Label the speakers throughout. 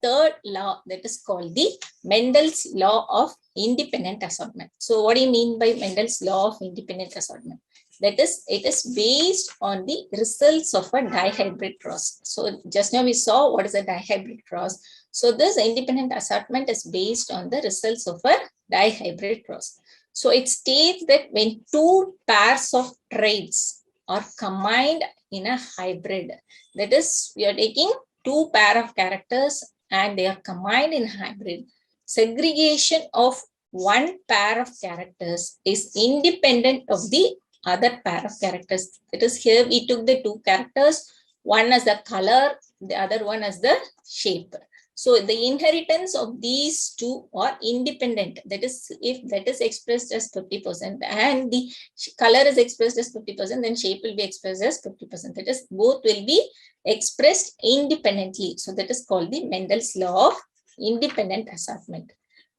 Speaker 1: third law, that is called the Mendel's law of independent assortment. So what do you mean by Mendel's law of independent assortment? That is, it is based on the results of a dihybrid cross. So just now we saw what is a dihybrid cross. So this independent assortment is based on the results of a dihybrid cross. So it states that when two pairs of traits are combined in a hybrid, that is, we are taking two pair of characters and they are combined in hybrid, segregation of one pair of characters is independent of the other pair of characters. That is, here we took the two characters, one as the color, the other one as the shape. So the inheritance of these two are independent. That is, if that is expressed as 50% and the color is expressed as 50%, then shape will be expressed as 50%. That is, both will be expressed independently. So that is called the Mendel's law of independent assortment.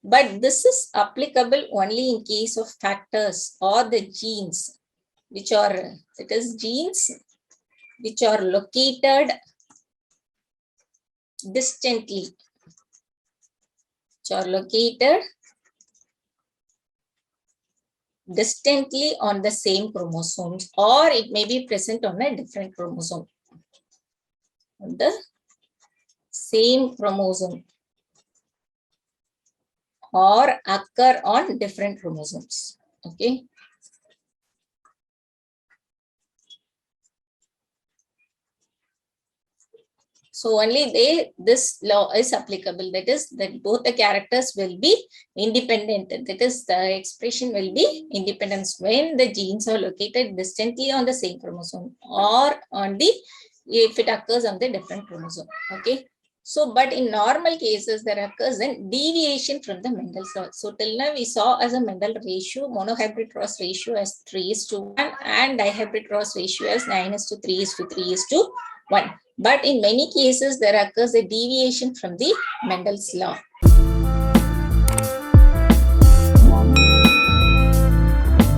Speaker 1: But this is applicable only in case of factors or the genes, which are, it is genes which are located distantly, which are located distantly on the same chromosomes, or it may be present on a different chromosome. On the same chromosome or occur on different chromosomes. Okay. So only this law is applicable. That is, that both the characters will be independent. That is, the expression will be independent when the genes are located distantly on the same chromosome or on the, if it occurs on the different chromosome. Okay. So, but in normal cases, there occurs a deviation from the Mendel's law. So till now we saw as a Mendel ratio, monohybrid cross ratio as 3:1 and dihybrid cross ratio as 9:3 3:1. But in many cases, there occurs a deviation from the Mendel's law.